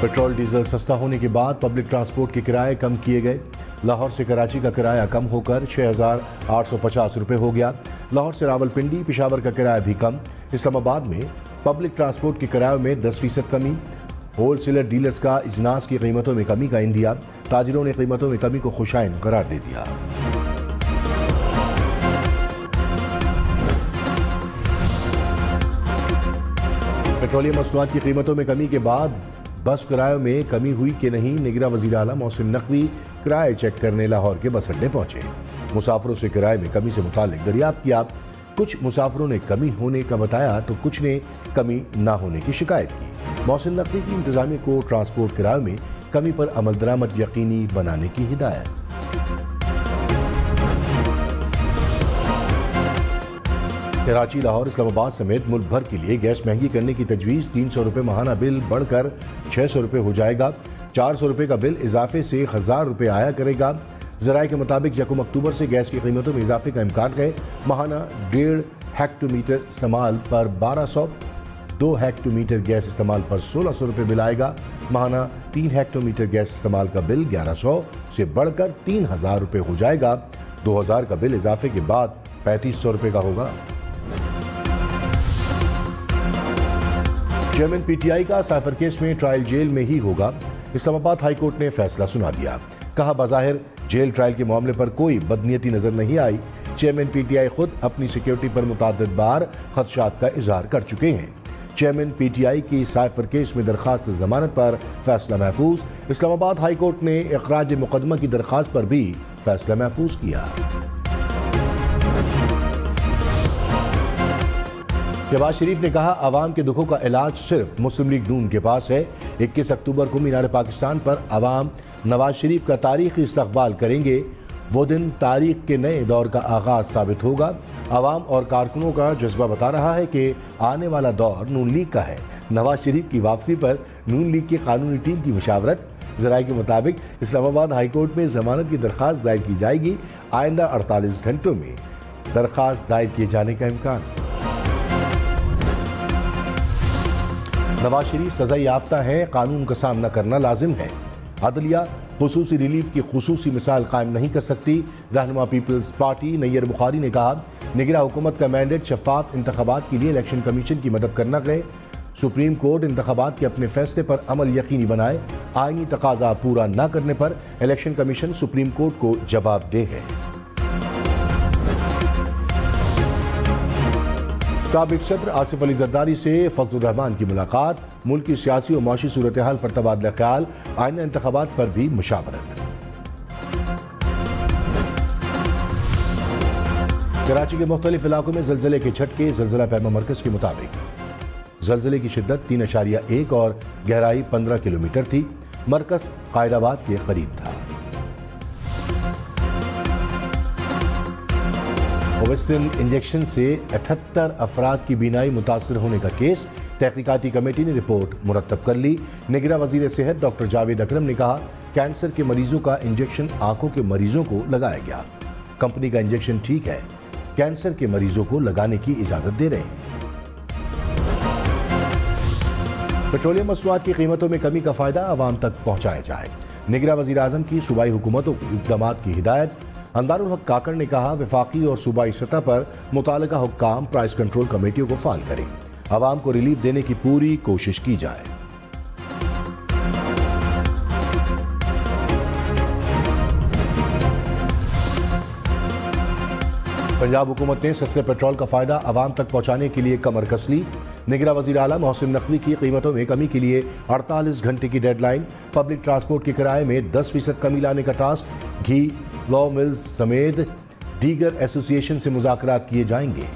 Petrol diesel सस्ता होने के बाद पब्लिक ट्रांसपोर्ट के किराए कम किए गए। लाहौर से कराची का किराया कम होकर 6,850 रुपये हो गया। लाहौर से रावलपिंडी पेशावर का किराया भी कम। इस्लामाबाद में पब्लिक ट्रांसपोर्ट के किरायों में 10% कमी। होलसेलर डीलर्स का इजनास की कीमतों में कमी का इंदिया। ताजिरों ने कीमतों में कमी को खुशाइन करार दे दिया। पेट्रोलियम मसनूआत की कीमतों में कमी के बाद बस किरायों में कमी हुई कि नहीं, निगरां वज़ीर आला मोहसिन नकवी किराए चेक करने लाहौर के बस अड्डे पहुंचे। मुसाफिरों से किराए में कमी से मुताल्लिक दरियाफ्त किया। कुछ मुसाफिरों ने कमी होने का बताया तो कुछ ने कमी ना होने की शिकायत की। मोहसिन नकवी की इंतजामिया को ट्रांसपोर्ट किरायों में कमी पर अमल दरामद यकीनी बनाने की हिदायत। कराची, लाहौर, इस्लामाबाद समेत मुल्क भर के लिए गैस महंगी करने की तजवीज़। 300 रुपये माहाना बिल बढ़कर 600 रुपये हो जाएगा। 400 रुपये का बिल इजाफे से 1000 रुपये आया करेगा। ज़राए के मुताबिक 1 अक्टूबर से गैस की कीमतों में इजाफे का इम्कान है। माहाना 1.5 हेक्टोमीटर इस्तेमाल पर 1200, 2 हेक्टोमीटर गैस इस्तेमाल पर 1600 रुपये बिल आएगा। माहाना 3 हेक्टोमीटर गैस इस्तेमाल का बिल 1100 से बढ़कर 3000 रुपये हो जाएगा। 2000 का बिल इजाफे के बाद 3500 रुपये का होगा। चेयरमैन पीटीआई का साइफर केस में ट्रायल जेल में ही होगा। इस्लामाबाद हाई कोर्ट ने फैसला सुना दिया। कहा, बाज़ाहिर जेल ट्रायल के मामले पर कोई बदनीयती नजर नहीं आई। चेयरमैन पीटीआई खुद अपनी सिक्योरिटी पर मुतअद्दिद बार खदशात का इजहार कर चुके हैं। चेयरमैन पीटीआई की साइफर केस में दरखास्त जमानत पर फैसला महफूज। इस्लामाबाद हाई कोर्ट ने इखराज मुकदमा की दरखास्त पर भी फैसला महफूज किया। शहबाज शरीफ ने कहा, अवाम के दुखों का इलाज सिर्फ मुस्लिम लीग नून के पास है। 21 अक्टूबर को मीनार पाकिस्तान पर अवाम नवाज शरीफ का तारीखी इस्तकबाल करेंगे। वो दिन तारीख के नए दौर का आगाज साबित होगा। अवाम और कारकुनों का जज्बा बता रहा है कि आने वाला दौर नून लीग का है। नवाज शरीफ की वापसी पर नून लीग की कानूनी टीम की मुशावरत। ज़राए के मुताबिक इस्लामाबाद हाई कोर्ट में जमानत की दरख्वास्त दायर की जाएगी। आइंदा 48 घंटों में दरख्वास्त दायर किए जाने का इम्कान। नवाज शरीफ सजा याफ्ता है, कानून का सामना करना लाजिम है। अदलिया खुसूसी रिलीफ की खुसूसी मिसाल कायम नहीं कर सकती। रहनुमा पीपल्स पार्टी नैयर बुखारी ने कहा, निगरां हुकूमत का मैंडेट शफाफ इंतखाबात के लिए इलेक्शन कमीशन की मदद करना है। सुप्रीम कोर्ट इंतखाबात के अपने फैसले पर अमल यकीनी बनाए। आईनी तकाजा पूरा न करने पर इलेक्शन कमीशन सुप्रीम कोर्ट को जवाबदेह है। साबिक सदर आसिफ अली जरदारी से फजलुर रहमान की मुलाकात। मुल्क की सियासी और माशी सूरत हाल पर तबादला ख्याल। आइंदा इंतखाबात पर भी मुशावरत। कराची के मुख्तलिफ इलाकों में जलजले के झटके। जलजला पैमा मरकज के मुताबिक जलजले की शिद्दत 3.1 और गहराई 15 किलोमीटर थी। मरकज कायदाबाद के करीब था। ओवेस्टिन इंजेक्शन से 78 अफराद की बीनाई मुतासर होने का केस। तहकीकाती कमेटी ने रिपोर्ट मुरतब कर ली। निगरां वजीर सेहत डॉक्टर जावेद अकरम ने कहा, कैंसर के मरीजों का इंजेक्शन आंखों के मरीजों को लगाया गया। कंपनी का इंजेक्शन ठीक है, कैंसर के मरीजों को लगाने की इजाजत दे रहे हैं। पेट्रोलियम मसनूआत की कीमतों में कमी का फायदा आवाम तक पहुंचाया जाए। निगरां वजीर आजम की सूबाई हुकूमतों को इक़दाम की हिदायत। अंदारुल हक काकड़ ने कहा, वफाकी और सूबाई सतह पर मुतालिका हुक्काम प्राइस कंट्रोल कमेटियों को फाल करें। आवाम को रिलीफ देने की पूरी कोशिश की जाए। पंजाब हुकूमत ने सस्ते पेट्रोल का फायदा आवाम तक पहुंचाने के लिए कमर कस ली। निगरां वज़ीर आला मोहसिन नकवी की कीमतों में कमी के लिए 48 घंटे की डेडलाइन। पब्लिक ट्रांसपोर्ट के किराए में 10% कमी लाने का टास्क। घी, लॉ मिल्स समेत दीगर एसोसिएशन से मुज़ाकरात किए जाएंगे।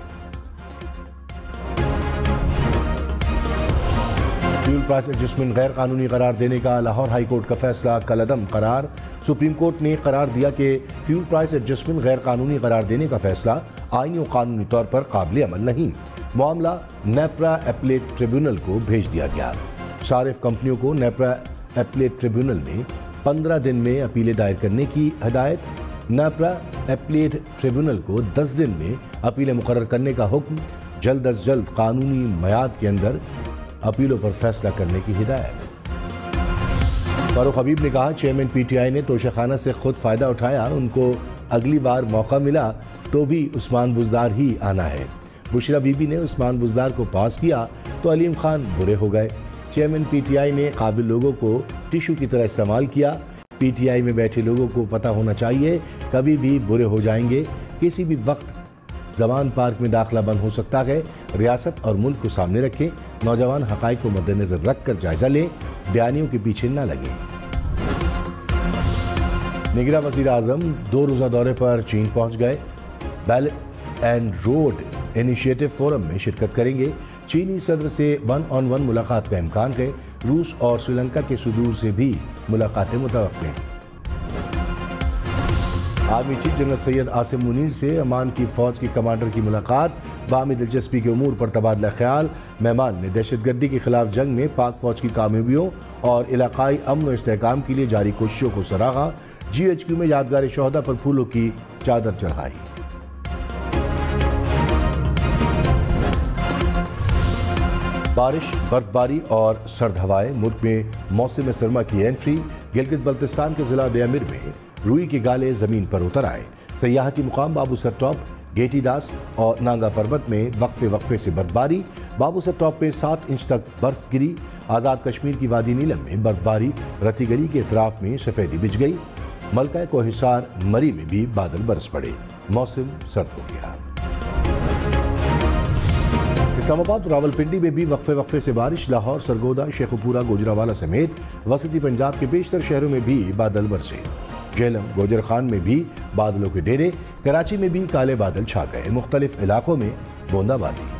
फ्यूल प्राइस एडजस्टमेंट गैर कानूनी करार देने का लाहौर हाई कोर्ट का फैसला कलअदम करार। सुप्रीम कोर्ट ने करार दिया कि फ्यूल प्राइस एडजस्टमेंट गैर कानूनी करार देने का फैसला आईनी और कानूनी तौर पर काबिल अमल नहीं। मामला नेप्रा एपलेट ट्रिब्यूनल को भेज दिया गया। सारिफ कंपनियों को नेप्रा एपलेट ट्रिब्यूनल में 15 दिन में अपीलें दायर करने की हिदायत। नेप्रा एपलेट ट्रिब्यूनल को 10 दिन में अपीलें मुकर्रर करने का हुक्म। जल्द अज जल्द कानूनी मयाद के अंदर अपीलों पर फैसला करने की हिदायत। फारूक हबीब ने कहा, चेयरमैन पीटीआई ने तोशाखाना से खुद फायदा उठाया, उनको अगली बार मौका मिला तो भी उस्मान बुज़दार ही आना है। बुशरा बीबी ने उस्मान बुज़दार को पास किया तो अलीम खान बुरे हो गए। चेयरमैन पीटीआई ने काबिल लोगों को टिश्यू की तरह इस्तेमाल किया। पीटीआई में बैठे लोगों को पता होना चाहिए कभी भी बुरे हो जाएंगे, किसी भी वक्त जवान पार्क में दाखिला बंद हो सकता है। रियासत और मुल्क को सामने रखें, नौजवान हक़ाइक़ को मद्देनजर रखकर जायजा लें, बयानियों के पीछे न लगें। निगरां वज़ीर आज़म 2 रोज़ा दौरे पर चीन पहुंच गए। Belt and road initiative forum में शिरकत करेंगे। चीनी सदर से 1-on-1 मुलाकात का इम्कान है। रूस और श्रीलंका के सुदूर से भी मुलाकातें मुतवक्किल हैं। Army chief general Syed Asim Munir से अमान की फौज की कमांडर की मुलाकात। बाहमी दिलचस्पी के उमूर पर तबादला ख्याल। मेहमान ने दहशतगर्दी के खिलाफ जंग में पाक फौज की कामयाबियों और इलाकाई अमन व इस्तेहकाम के लिए जारी कोशिशों को सराहा। GHQ में यादगार शोहदा पर फूलों की चादर चढ़ाई। बारिश, बर्फबारी और सर्द हवाएं, मुल्क में मौसम सरमा की एंट्री। गिलगित बल्तिस्तान के जिला देअमिर में रुई के गाले जमीन पर उतर आए। सयाहती मुकाम बाबूसर टॉप, गेटी दास और नांगा पर्वत में वक्फे वक्फे से बर्फबारी। बाबूसर टॉप में 7 इंच तक बर्फ गिरी। आज़ाद कश्मीर की वादी नीलम में बर्फबारी। रती गली के इतराफ में सफेदी बिछ गई। मलका कोहिसार मरी में भी बादल बरस पड़े। मौसम सर्द हो गया। इस्लामाबाद रावलपिंडी में भी वक्फे वक्फे से बारिश। लाहौर, सरगोदा, शेखुपुरा, गुजरावाला समेत वसती पंजाब के बेशतर शहरों में भी बादल बरसे। झेलम, गोजर खान में भी बादलों के डेरे। कराची में भी काले बादल छा गए। मुख्तलिफ इलाकों में बूंदाबांदी।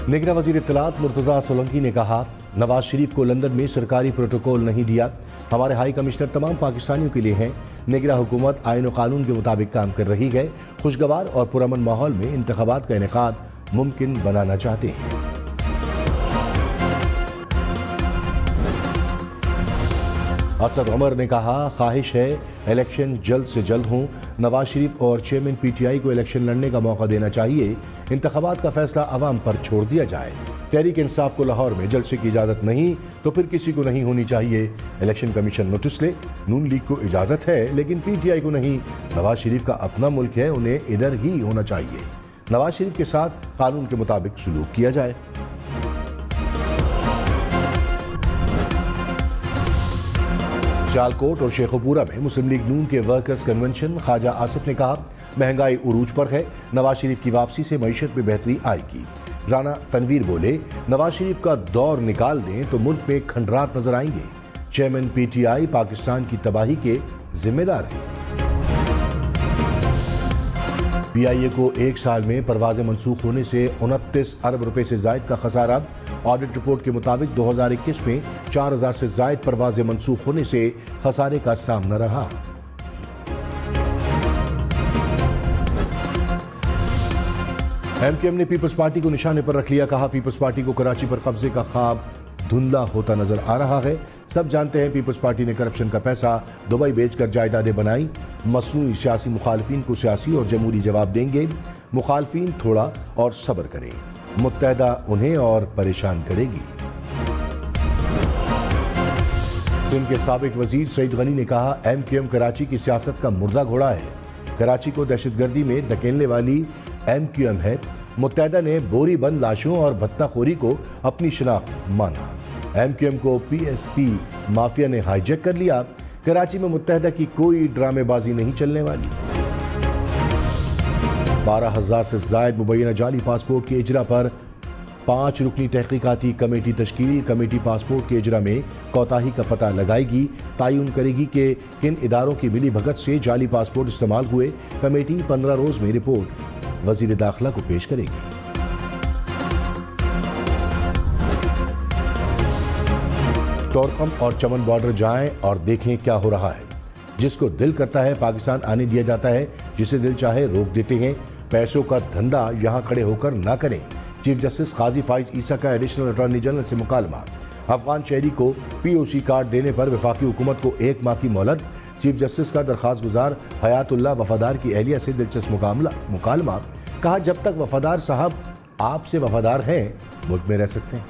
निगरां वज़ीर इत्तलात मुर्तज़ा सोलंकी ने कहा, नवाज शरीफ को लंदन में सरकारी प्रोटोकॉल नहीं दिया। हमारे हाई कमिश्नर तमाम पाकिस्तानियों के लिए हैं। निगरां हुकूमत आईन और कानून के मुताबिक काम कर रही है। खुशगवार और पुरअमन माहौल में इंतखाबात का इनेकाद मुमकिन बनाना चाहते हैं। असद उमर ने कहा, ख्वाहिश है इलेक्शन जल्द से जल्द हों। नवाज शरीफ और चेयरमैन पीटीआई को इलेक्शन लड़ने का मौका देना चाहिए। इंतखाबात का फैसला अवाम पर छोड़ दिया जाए। तहरीक इंसाफ को लाहौर में जलसे की इजाज़त नहीं तो फिर किसी को नहीं होनी चाहिए। इलेक्शन कमीशन नोटिस ले। नून लीग को इजाज़त है लेकिन पीटीआई को नहीं। नवाज शरीफ का अपना मुल्क है, उन्हें इधर ही होना चाहिए। नवाज शरीफ के साथ कानून के मुताबिक सलूक किया जाए। सियालकोट और शेखुपुरा में मुस्लिम लीग नून के वर्कर्स कन्वेंशन। ख्वाजा आसिफ ने कहा, महंगाई उरूज पर है, नवाज शरीफ की वापसी से मईशत में बेहतरी आएगी। राना तनवीर बोले, नवाज शरीफ का दौर निकाल दें तो मुल्क में खंडरात नजर आएंगे। चेयरमैन पीटीआई पाकिस्तान की तबाही के जिम्मेदार हैं। पीआईए को 1 साल में परवाजें मनसूख होने से 29 अरब रुपए से जायद का खसारा। ऑडिट रिपोर्ट के मुताबिक 2021 में 4000 से जायद परवाजें मनसूख होने से खसारे का सामना रहा। एमकेएम ने पीपल्स पार्टी को निशाने पर रख लिया। कहा, पीपल्स पार्टी को कराची पर कब्जे का ख्वाब धुंधला होता नजर आ रहा है। सब जानते हैं पीपल्स पार्टी ने करप्शन का पैसा दुबई बेचकर जायदादें बनाई। मसनूई सियासी मुखालफिन को सियासी और जमहूरी जवाब देंगे। मुखालफिन थोड़ा और सब्र करें, मुत्तहदा उन्हें और परेशान करेगी। सिंध के साबिक वजीर सईद गनी ने कहा, एमकेएम कराची की सियासत का मुर्दा घोड़ा है। कराची को दहशतगर्दी में धकेलने वाली एमकेएम है। मुत्तहदा ने बोरी बंद लाशों और भत्ताखोरी को अपनी शनाख्त माना। एमकेएम को पीएसपी माफिया ने हाईजैक कर लिया। कराची में मुत्तहदा की कोई ड्रामेबाजी नहीं चलने वाली। 12,000 से जायद मुबैना जाली पासपोर्ट के इजरा पर 5 रुकनी तहकीकाती कमेटी तश्कील। कमेटी पासपोर्ट के इजरा में कोताही का पता लगाएगी, तयन करेगी कि किन इदारों की मिली भगत से जाली पासपोर्ट इस्तेमाल हुए। कमेटी 15 रोज में रिपोर्ट वजीर दाखिला को पेश करेगी। तोरकम और चमन बॉर्डर जाएं और देखें क्या हो रहा है। जिसको दिल करता है पाकिस्तान आने दिया जाता है, जिसे दिल चाहे रोक देते हैं। पैसों का धंधा यहां खड़े होकर ना करें। चीफ जस्टिस काजी फाइज ईसा का एडिशनल अटॉर्नी जनरल से मुकालमा। अफगान शहरी को पीओसी कार्ड देने पर वफाकी हुकूमत को 1 माह की मोहलत। चीफ जस्टिस का दरख्वास्त गुजार हयातुल्लाह वफादार की अहलिया से दिलचस्प मुकालमा। कहा, जब तक वफादार साहब आपसे वफादार हैं, मुल्क में रह सकते हैं।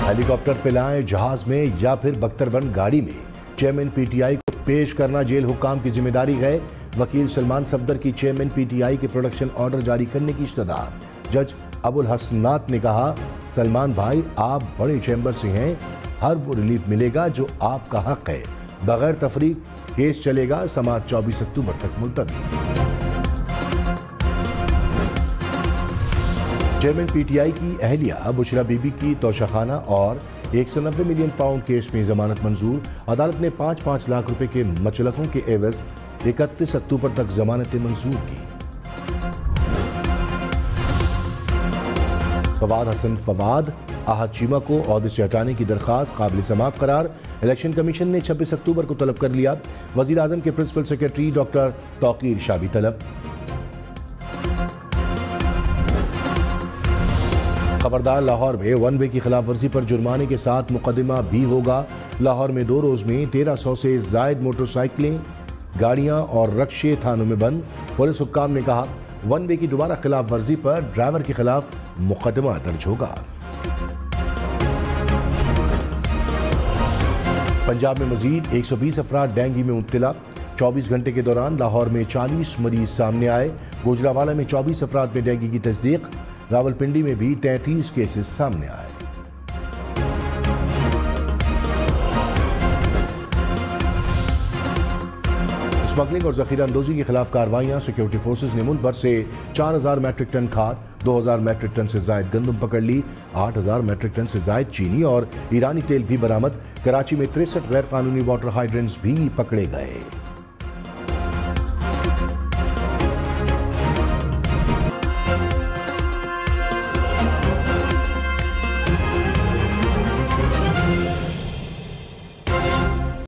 हेलीकॉप्टर पे लाएं, जहाज में या फिर बख्तरबंद गाड़ी में चेयरमैन पीटीआई को पेश करना जेल हुक्काम की जिम्मेदारी है। वकील सलमान सफदर की चेयरमैन पीटीआई के प्रोडक्शन ऑर्डर जारी करने की इस्तदा। जज अबुल हसनात ने कहा, सलमान भाई आप बड़े चैम्बर से हैं, हर वो रिलीफ मिलेगा जो आपका हक है। बगैर तफरीक केस चलेगा, समाअत 24 अक्टूबर तक मुलतवी। चेयरमैन पीटीआई की अहलिया बुशरा बीबी की तोशाखाना और 190 मिलियन पाउंड केस में जमानत मंजूर। अदालत ने 5-5 लाख रुपए के मचलकों के एवज 31 अक्टूबर तक जमानतें मंजूर की। फवाद हसन फवाद आहद चीमा को ओहदे से हटाने की दरखास्त काबिल समाअत करार। इलेक्शन कमीशन ने 26 अक्टूबर को तलब कर लिया। वजीर आजम के principal secretary doctor Tauqeer Shah भी तलब। खबरदार, लाहौर में वन वे की खिलाफ वर्जी पर जुर्माने के साथ मुकदमा भी होगा। लाहौर में 2 रोज में 1300 से जायद मोटरसाइकिलें, गाड़ियां और रक्शे थानों में बंद। पुलिस हुक्काम ने कहा, वन वे की दोबारा खिलाफ वर्जी पर ड्राइवर के खिलाफ मुकदमा दर्ज होगा। पंजाब में मजीद 120 अफराद डेंगू में मुब्तला। 24 घंटे के दौरान लाहौर में 40 मरीज सामने आए। गुजरावाला में 24 अफराद में डेंगू की तस्दीक। रावलपिंडी में भी 33 केसेस सामने आए। स्मगलिंग और जखीरा अंदोजी के खिलाफ कार्रवाइयां। सिक्योरिटी फोर्सेज ने मुल्क भर से 4000 मैट्रिक टन खाद, 2000 मैट्रिक टन से जायद गंदम पकड़ ली। 8000 मैट्रिक टन से जायद चीनी और ईरानी तेल भी बरामद। कराची में 63 गैर कानूनी वाटर हाइड्रेंट्स भी पकड़े गए।